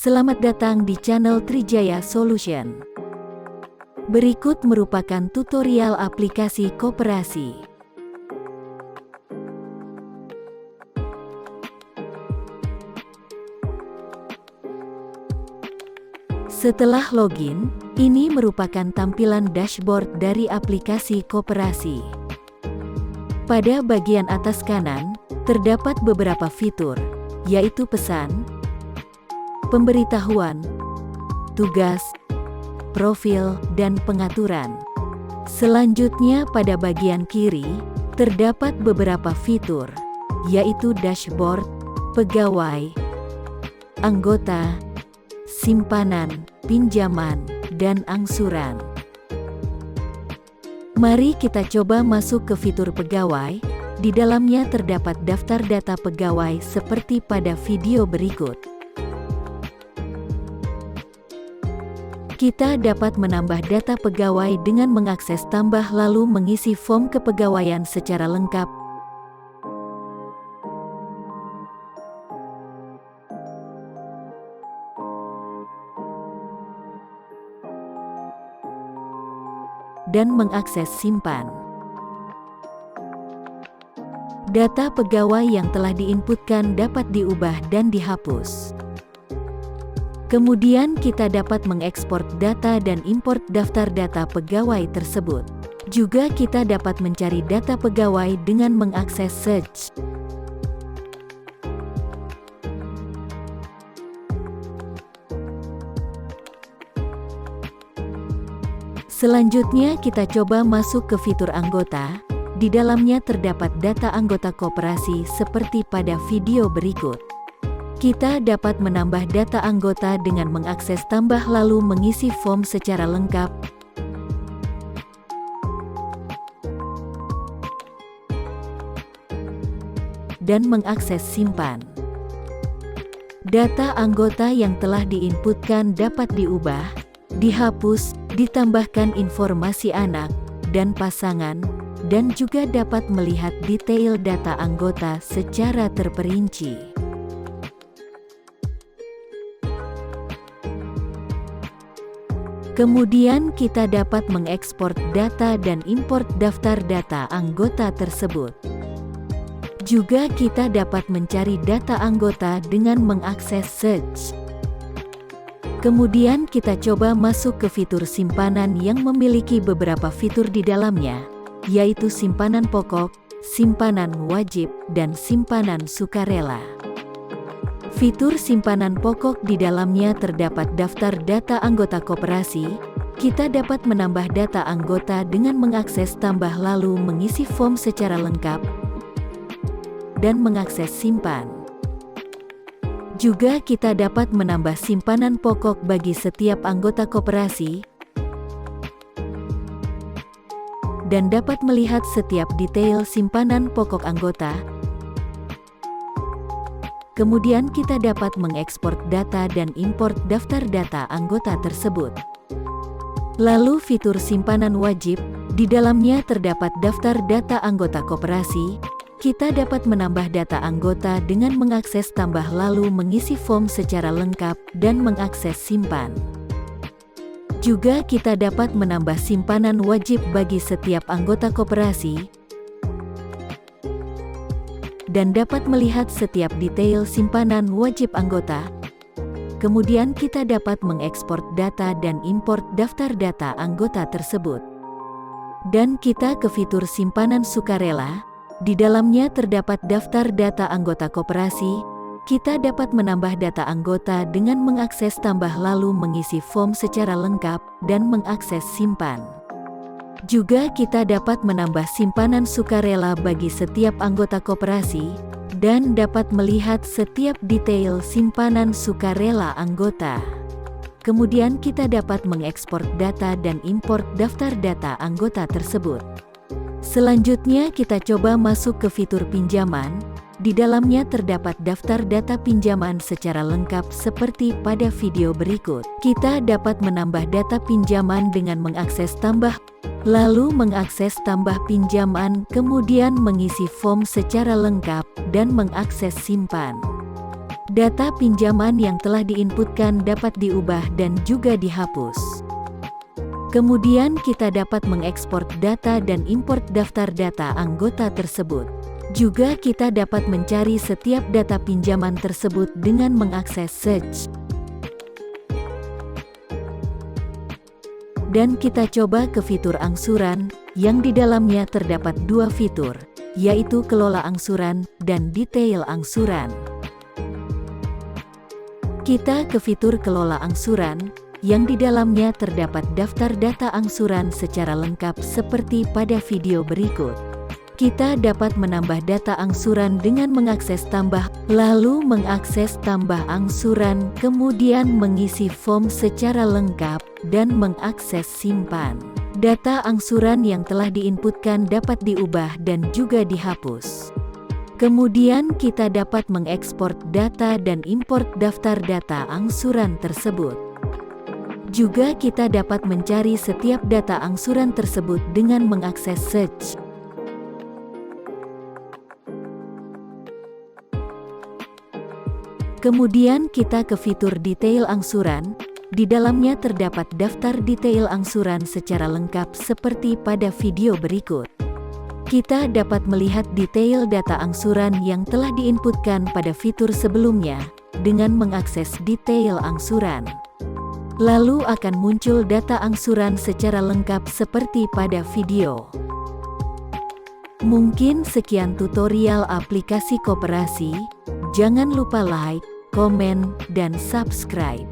Selamat datang di channel Trijaya Solution. Berikut merupakan tutorial aplikasi koperasi. Setelah login, ini merupakan tampilan dashboard dari aplikasi koperasi. Pada bagian atas kanan, terdapat beberapa fitur, yaitu pesan, pemberitahuan, tugas, profil, dan pengaturan. Selanjutnya pada bagian kiri, terdapat beberapa fitur, yaitu dashboard, pegawai, anggota, simpanan, pinjaman, dan angsuran. Mari kita coba masuk ke fitur pegawai. Di dalamnya terdapat daftar data pegawai seperti pada video berikut. Kita dapat menambah data pegawai dengan mengakses tambah lalu mengisi form kepegawaian secara lengkap. Dan mengakses simpan. Data pegawai yang telah diinputkan dapat diubah dan dihapus. Kemudian kita dapat mengekspor data dan import daftar data pegawai tersebut. Juga kita dapat mencari data pegawai dengan mengakses search. Selanjutnya kita coba masuk ke fitur anggota. Di dalamnya terdapat data anggota koperasi seperti pada video berikut. Kita dapat menambah data anggota dengan mengakses tambah lalu mengisi form secara lengkap. Dan mengakses simpan. Data anggota yang telah diinputkan dapat diubah, dihapus, ditambahkan informasi anak dan pasangan, dan juga dapat melihat detail data anggota secara terperinci. Kemudian kita dapat mengekspor data dan import daftar data anggota tersebut. Juga kita dapat mencari data anggota dengan mengakses search. Kemudian kita coba masuk ke fitur simpanan yang memiliki beberapa fitur di dalamnya, yaitu simpanan pokok, simpanan wajib, dan simpanan sukarela. Fitur simpanan pokok di dalamnya terdapat daftar data anggota koperasi. Kita dapat menambah data anggota dengan mengakses tambah lalu mengisi form secara lengkap dan mengakses simpan. Juga kita dapat menambah simpanan pokok bagi setiap anggota koperasi dan dapat melihat setiap detail simpanan pokok anggota. Kemudian kita dapat mengekspor data dan import daftar data anggota tersebut. Lalu fitur simpanan wajib, di dalamnya terdapat daftar data anggota koperasi. Kita dapat menambah data anggota dengan mengakses tambah lalu mengisi form secara lengkap dan mengakses simpan. Juga kita dapat menambah simpanan wajib bagi setiap anggota koperasi dan dapat melihat setiap detail simpanan wajib anggota. Kemudian kita dapat mengekspor data dan import daftar data anggota tersebut. Dan kita ke fitur simpanan sukarela. Di dalamnya terdapat daftar data anggota koperasi. Kita dapat menambah data anggota dengan mengakses tambah lalu mengisi form secara lengkap dan mengakses simpan. Juga kita dapat menambah simpanan sukarela bagi setiap anggota koperasi dan dapat melihat setiap detail simpanan sukarela anggota. Kemudian kita dapat mengekspor data dan import daftar data anggota tersebut. Selanjutnya kita coba masuk ke fitur pinjaman. Di dalamnya terdapat daftar data pinjaman secara lengkap seperti pada video berikut. Kita dapat menambah data pinjaman dengan mengakses tambah, lalu mengakses tambah pinjaman, kemudian mengisi form secara lengkap, dan mengakses simpan. Data pinjaman yang telah diinputkan dapat diubah dan juga dihapus. Kemudian kita dapat mengekspor data dan import daftar data anggota tersebut. Juga kita dapat mencari setiap data pinjaman tersebut dengan mengakses search. Dan kita coba ke fitur angsuran, yang di dalamnya terdapat dua fitur, yaitu kelola angsuran dan detail angsuran. Kita ke fitur kelola angsuran, yang di dalamnya terdapat daftar data angsuran secara lengkap seperti pada video berikut. Kita dapat menambah data angsuran dengan mengakses tambah, lalu mengakses tambah angsuran, kemudian mengisi form secara lengkap, dan mengakses simpan. Data angsuran yang telah diinputkan dapat diubah dan juga dihapus. Kemudian kita dapat mengekspor data dan import daftar data angsuran tersebut. Juga kita dapat mencari setiap data angsuran tersebut dengan mengakses search. Kemudian kita ke fitur detail angsuran, di dalamnya terdapat daftar detail angsuran secara lengkap seperti pada video berikut. Kita dapat melihat detail data angsuran yang telah diinputkan pada fitur sebelumnya, dengan mengakses detail angsuran. Lalu akan muncul data angsuran secara lengkap seperti pada video. Mungkin sekian tutorial aplikasi Koperasi. Jangan lupa like, komen, dan subscribe.